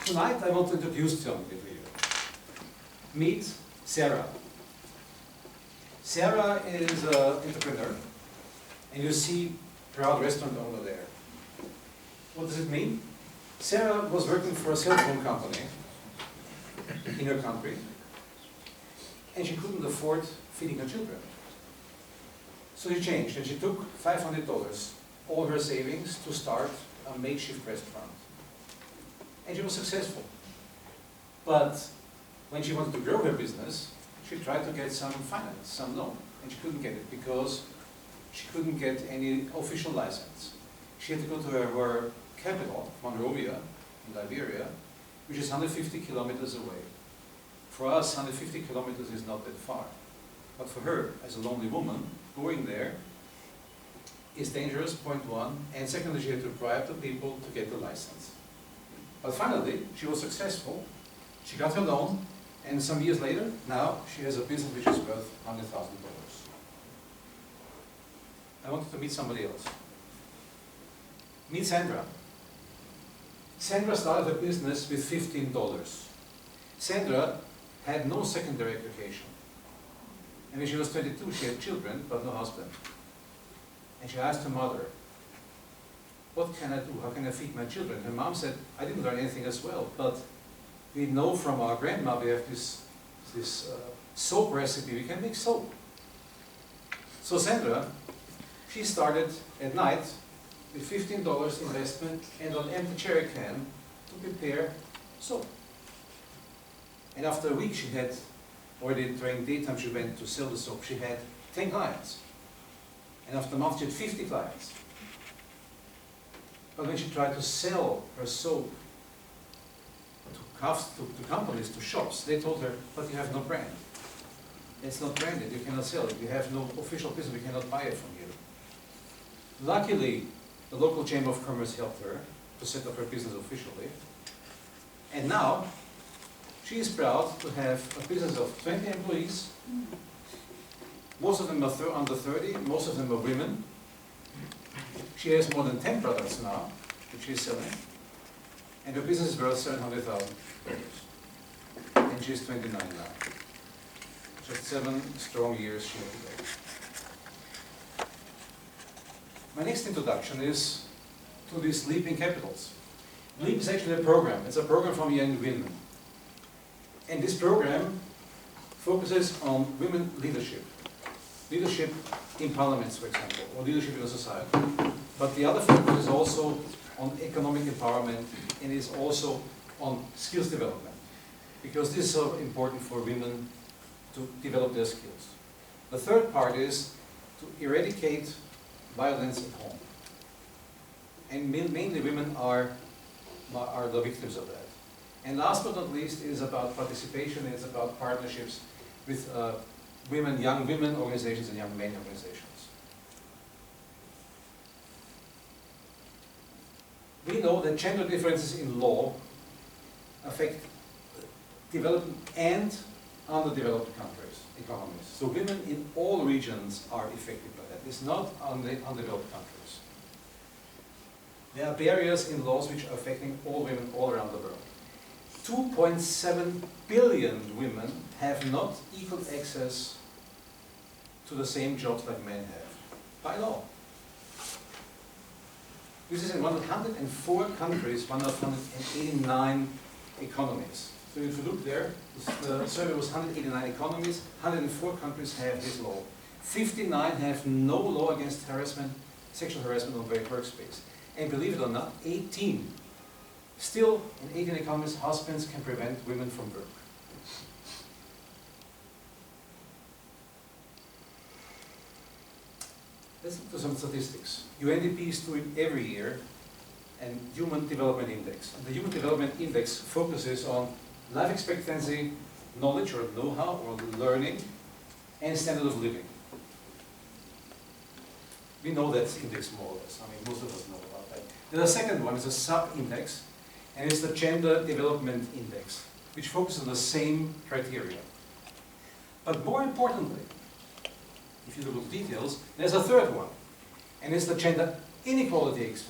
Tonight I want to introduce somebody to you. Meet Sarah. Sarah is an entrepreneur, and you see proud restaurant owner there. What does it mean? Sarah was working for a cell phone company in her country, and she couldn't afford feeding her children. So she changed, and she took $500, all her savings, to start a makeshift restaurant. And she was successful. But when she wanted to grow her business, she tried to get some finance, some loan, and she couldn't get it because she couldn't get any official license. She had to go to her capital, Monrovia, in Liberia, which is 150 kilometers away. For us, 150 kilometers is not that far. But for her, as a lonely woman, going there is dangerous, point one, and secondly, she had to bribe the people to get the license. But finally, she was successful. She got her loan, and some years later, now she has a business which is worth $100,000. I wanted to meet somebody else. Meet Sandra. Sandra started her business with $15. Sandra had no secondary education. And when she was 22, she had children, but no husband. And she asked her mother, what can I do? How can I feed my children? Her mom said, I didn't learn anything as well, but we know from our grandma we have this soap recipe. We can make soap. So Sandra, she started at night with $15 investment and an empty cherry can to prepare soap. And after a week she had, already during daytime she went to sell the soap, she had 10 clients. And after a month she had 50 clients. But when she tried to sell her soap to companies, to shops, they told her, but you have no brand. It's not branded, you cannot sell it. You have no official business, we cannot buy it from you. Luckily, the local Chamber of Commerce helped her to set up her business officially. And now, she is proud to have a business of 20 employees. Most of them are under 30, most of them are women. She has more than 10 products now, which she is selling. And her business is worth $700,000. And she is 29 now. Just 7 strong years she will go. My next introduction is to these Leaping Capitals. LEAP is actually a program. It's a program from young women. And this program focuses on women leadership. Leadership in parliaments, for example, or leadership in a society. But the other focus is also on economic empowerment and is also on skills development. Because this is so important for women to develop their skills. The third part is to eradicate violence at home. And mainly women are the victims of that. And last but not least is about participation, it's about partnerships with young women organizations and young men organizations. We know that gender differences in law affect developed and underdeveloped economies. So women in all regions are affected by that. It's not only undeveloped countries. There are barriers in laws which are affecting all women all around the world. 2.7 billion women have not equal access to the same jobs like men have, by law. This is in 104 countries, 189 economies. So if you look there, the survey was 189 economies, 104 countries have this law. 59 have no law against harassment, sexual harassment on their workspace. And believe it or not, 18. Still, in 18 economies, husbands can prevent women from work. Let's look at some statistics. UNDP is doing every year a Human Development Index. And the Human Development Index focuses on life expectancy, knowledge or know-how or learning, and standard of living. We know that index more or less. I mean, most of us know about that. Then the second one is a sub-index, and it's the Gender Development Index, which focuses on the same criteria. But more importantly, if you look at the details, there's a third one, and it's the Gender Inequality Index.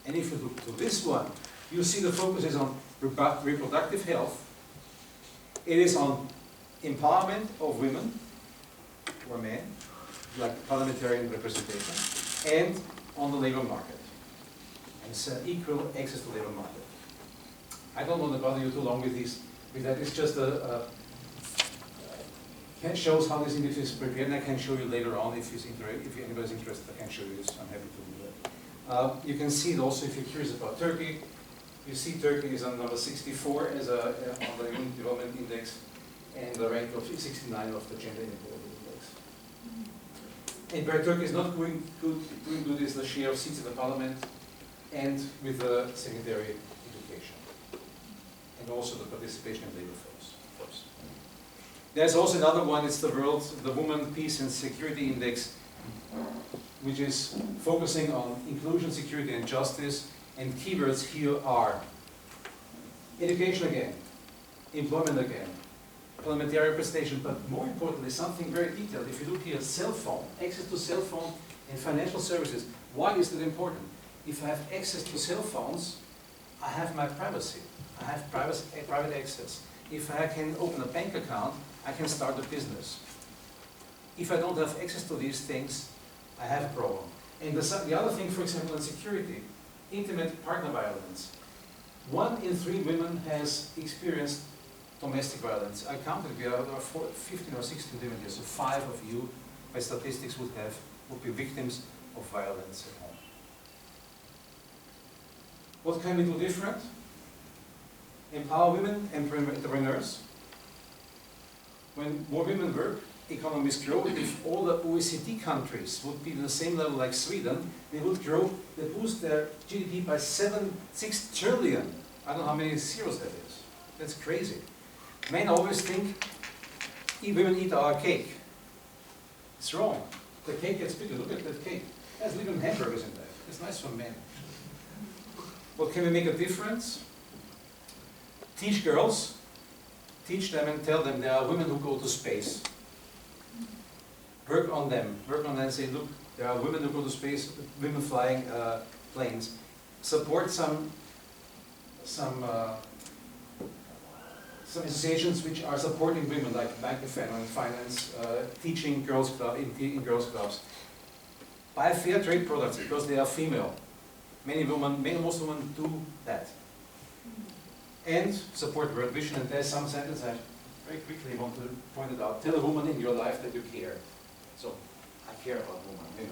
And if you look to this one, You see the focus is on reproductive health. It is on empowerment of women or men, like parliamentarian representation, and on the labor market. And it's equal access to labor market. I don't want to bother you too long with this. With that, it's just shows how this index is prepared, and I can show you later on if anybody's interested. I can show you this. I'm happy to do that. You can see it also if you're curious about Turkey. You see Turkey is on number 64 as on the Human Development Index, and the rank of 69 of the Gender Inequality Index. And where Turkey is not doing good is the share of seats in the parliament, and with the secondary education, and also the participation in labor force. There's also another one. It's the Women, Peace and Security Index, which is focusing on inclusion, security, and justice. And keywords here are education again, employment again, parliamentary representation, but more importantly, something very detailed. If you look here, cell phone, access to cell phone and financial services. Why is that important? If I have access to cell phones, I have my privacy. I have private access. If I can open a bank account, I can start a business. If I don't have access to these things, I have a problem. And the other thing, for example, in security, intimate partner violence. 1 in 3 women has experienced domestic violence. I counted, there are 15 or 16 women here, so 5 of you, by statistics, would be victims of violence at home. What can we do different? Empower women and entrepreneurs. When more women work, economies grow. If all the OECD countries would be in the same level like Sweden, they would grow, they boost their GDP by 6 trillion. I don't know how many zeros that is. That's crazy. Men always think women eat our cake. It's wrong. The cake gets bigger. Look at that cake. There's little hamburgers in there. It's nice for men. What can we make a difference? Teach girls. Teach them and tell them there are women who go to space. Work on them and say, look, there are women who go to space, women flying planes. Support some associations which are supporting women, like Bank of Finance, teaching girls in girls clubs. Buy fair trade products because they are female. Most women do that. And support World Vision. And there's some sentence I very quickly want to point it out. Tell a woman in your life that you care. So, I care about women.